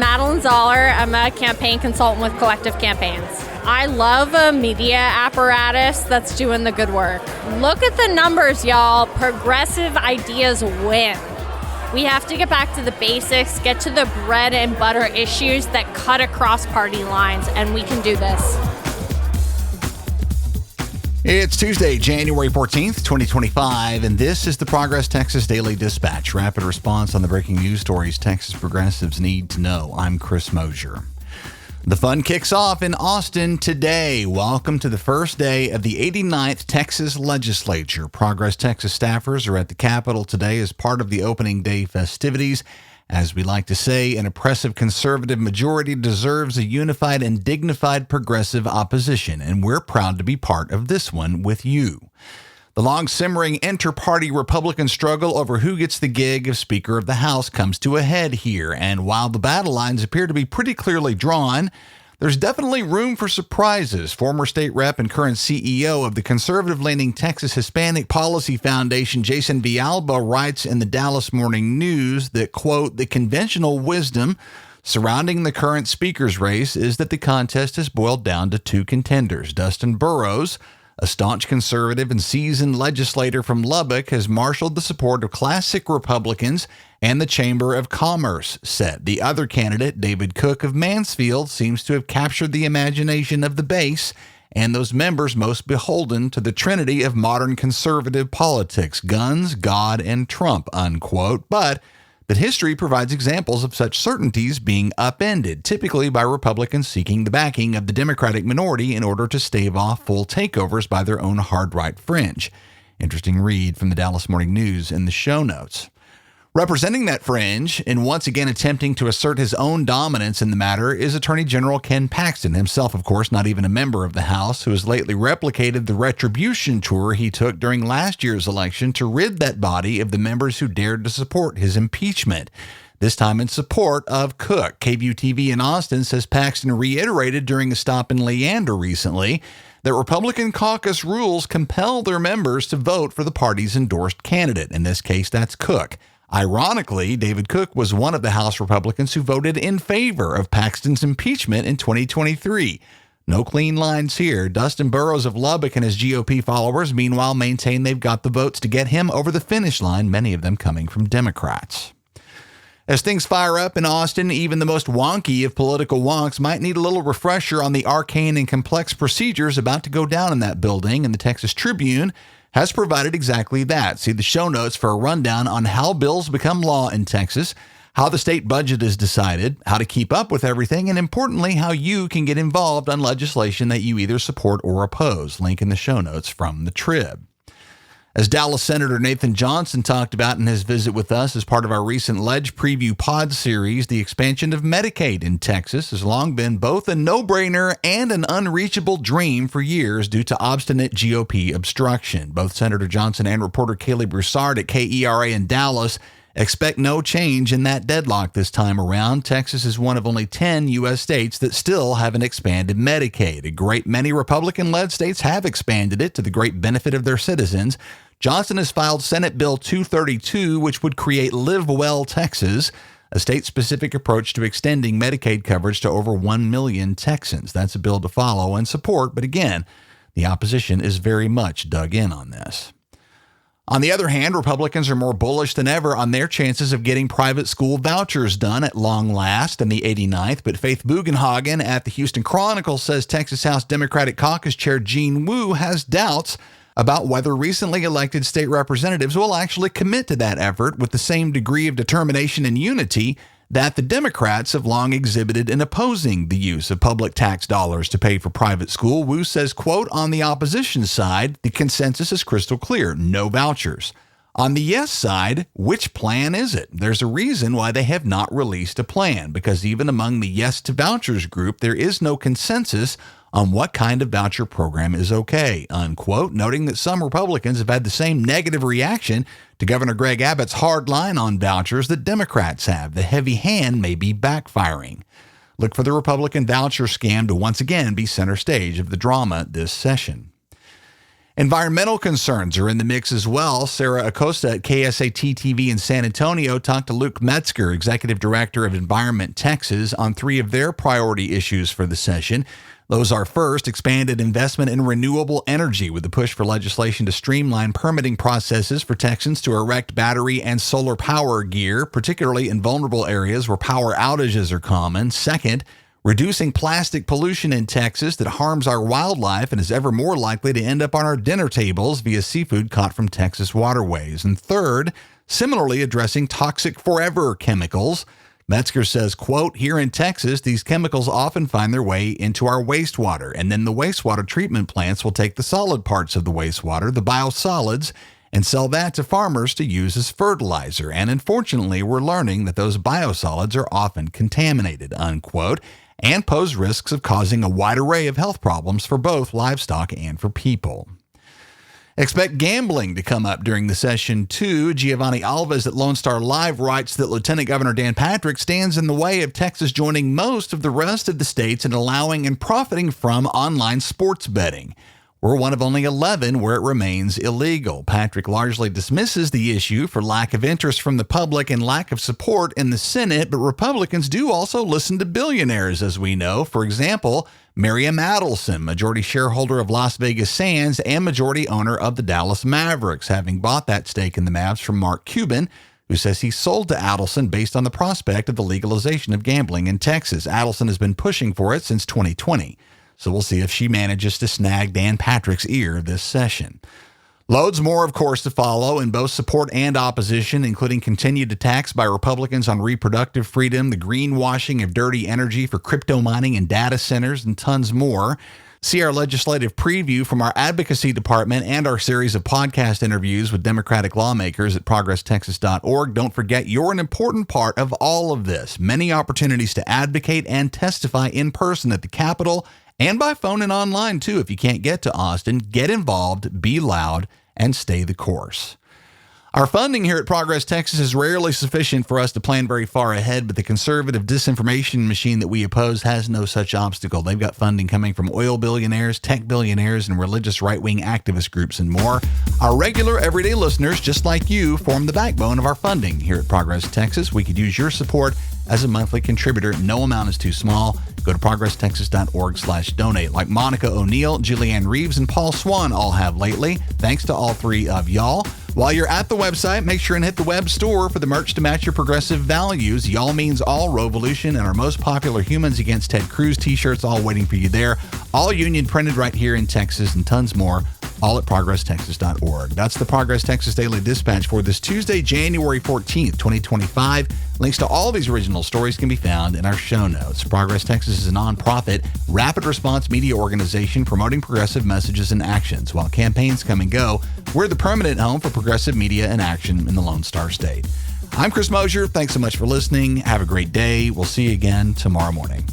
Madeline Zoller. I'm a campaign consultant with Collective Campaigns. I love a media apparatus that's doing the good work. Look at the numbers, y'all. Progressive ideas win. We have to get back to the basics, get to the bread and butter issues that cut across party lines, and we can do this. It's Tuesday, January 14th, 2025, and this is the Progress Texas Daily Dispatch, rapid response on the breaking news stories Texas progressives need to know. I'm Chris Mosier. The fun kicks off in Austin today. Welcome to the first day of the 89th Texas Legislature. Progress Texas staffers are at the Capitol today as part of the opening day festivities. As we like to say, an oppressive conservative majority deserves a unified and dignified progressive opposition, and we're proud to be part of this one with you. The long-simmering inter-party Republican struggle over who gets the gig of Speaker of the House comes to a head here, and while the battle lines appear to be pretty clearly drawn, there's definitely room for surprises. Former state rep and current CEO of the conservative-leaning Texas Hispanic Policy Foundation, Jason Villalba, writes in the Dallas Morning News that, quote, the conventional wisdom surrounding the current speaker's race is that the contest has boiled down to two contenders. Dustin Burrows, a staunch conservative and seasoned legislator from Lubbock, has marshaled the support of classic Republicans and the Chamber of Commerce set. The other candidate, David Cook of Mansfield, seems to have captured the imagination of the base and those members most beholden to the trinity of modern conservative politics, guns, God, and Trump, unquote. But that history provides examples of such certainties being upended, typically by Republicans seeking the backing of the Democratic minority in order to stave off full takeovers by their own hard-right fringe. Interesting read from the Dallas Morning News in the show notes. Representing that fringe, and once again attempting to assert his own dominance in the matter, is Attorney General Ken Paxton, himself, of course, not even a member of the House, who has lately replicated the retribution tour he took during last year's election to rid that body of the members who dared to support his impeachment. This time in support of Cook. KVUE-TV in Austin says Paxton reiterated during a stop in Leander recently that Republican caucus rules compel their members to vote for the party's endorsed candidate. In this case, that's Cook. Ironically, David Cook was one of the House Republicans who voted in favor of Paxton's impeachment in 2023. No clean lines here. Dustin Burrows of Lubbock and his GOP followers, meanwhile, maintain they've got the votes to get him over the finish line, many of them coming from Democrats. As things fire up in Austin, even the most wonky of political wonks might need a little refresher on the arcane and complex procedures about to go down in that building, and the Texas Tribune has provided exactly that. See the show notes for a rundown on how bills become law in Texas, how the state budget is decided, how to keep up with everything, and importantly, how you can get involved on legislation that you either support or oppose. Link in the show notes from the Trib. As Dallas Senator Nathan Johnson talked about in his visit with us as part of our recent Ledge Preview Pod series, the expansion of Medicaid in Texas has long been both a no-brainer and an unreachable dream for years due to obstinate GOP obstruction. Both Senator Johnson and reporter Kaylee Broussard at KERA in Dallas expect no change in that deadlock this time around. Texas is one of only 10 U.S. states that still haven't expanded Medicaid. A great many Republican-led states have expanded it to the great benefit of their citizens. Johnson has filed Senate Bill 232, which would create Live Well Texas, a state-specific approach to extending Medicaid coverage to over 1 million Texans. That's a bill to follow and support, but again, the opposition is very much dug in on this. On the other hand, Republicans are more bullish than ever on their chances of getting private school vouchers done at long last in the 89th. But Faith Bugenhagen at the Houston Chronicle says Texas House Democratic Caucus Chair Gene Wu has doubts about whether recently elected state representatives will actually commit to that effort with the same degree of determination and unity that the Democrats have long exhibited in opposing the use of public tax dollars to pay for private school. Wu says, quote, on the opposition side, the consensus is crystal clear, no vouchers. On the yes side, which plan is it? There's a reason why they have not released a plan, because even among the yes to vouchers group, there is no consensus on what kind of voucher program is okay, unquote, noting that some Republicans have had the same negative reaction to Governor Greg Abbott's hard line on vouchers that Democrats have. The heavy hand may be backfiring. Look for the Republican voucher scam to once again be center stage of the drama this session. Environmental concerns are in the mix as well. Sarah Acosta at KSAT TV in San Antonio talked to Luke Metzger, Executive Director of Environment Texas, on three of their priority issues for the session. Those are, first, expanded investment in renewable energy with the push for legislation to streamline permitting processes for Texans to erect battery and solar power gear, particularly in vulnerable areas where power outages are common. Second, reducing plastic pollution in Texas that harms our wildlife and is ever more likely to end up on our dinner tables via seafood caught from Texas waterways. And third, similarly addressing toxic forever chemicals. Metzger says, quote, here in Texas, these chemicals often find their way into our wastewater, and then the wastewater treatment plants will take the solid parts of the wastewater, the biosolids, and sell that to farmers to use as fertilizer. And unfortunately, we're learning that those biosolids are often contaminated, unquote, and pose risks of causing a wide array of health problems for both livestock and for people. Expect gambling to come up during the session, too. Giovanni Alves at Lone Star Live writes that Lieutenant Governor Dan Patrick stands in the way of Texas joining most of the rest of the states in allowing and profiting from online sports betting. We're one of only 11 where it remains illegal. Patrick largely dismisses the issue for lack of interest from the public and lack of support in the Senate, but Republicans do also listen to billionaires, as we know. For example, Miriam Adelson, majority shareholder of Las Vegas Sands and majority owner of the Dallas Mavericks, having bought that stake in the Mavs from Mark Cuban, who says he sold to Adelson based on the prospect of the legalization of gambling in Texas. Adelson has been pushing for it since 2020. So we'll see if she manages to snag Dan Patrick's ear this session. Loads more, of course, to follow in both support and opposition, including continued attacks by Republicans on reproductive freedom, the greenwashing of dirty energy for crypto mining and data centers, and tons more. See our legislative preview from our advocacy department and our series of podcast interviews with Democratic lawmakers at ProgressTexas.org. Don't forget, you're an important part of all of this. Many opportunities to advocate and testify in person at the Capitol and by phone and online, too. If you can't get to Austin, get involved, be loud, and stay the course. Our funding here at Progress Texas is rarely sufficient for us to plan very far ahead, but the conservative disinformation machine that we oppose has no such obstacle. They've got funding coming from oil billionaires, tech billionaires, and religious right-wing activist groups and more. Our regular, everyday listeners, just like you, form the backbone of our funding here at Progress Texas. We could use your support as a monthly contributor. No amount is too small. Go to progresstexas.org/donate, like Monica O'Neill, Julianne Reeves, and Paul Swan all have lately. Thanks to all three of y'all. While you're at the website, make sure and hit the web store for the merch to match your progressive values. Y'all means all Revolution and our most popular Humans Against Ted Cruz t-shirts all waiting for you there. All union printed right here in Texas and tons more. All at progresstexas.org. That's the Progress Texas Daily Dispatch for this Tuesday, January 14th, 2025. Links to all these original stories can be found in our show notes. Progress Texas is a nonprofit, rapid response media organization promoting progressive messages and actions. While campaigns come and go, we're the permanent home for progressive media and action in the Lone Star State. I'm Chris Mosier. Thanks so much for listening. Have a great day. We'll see you again tomorrow morning.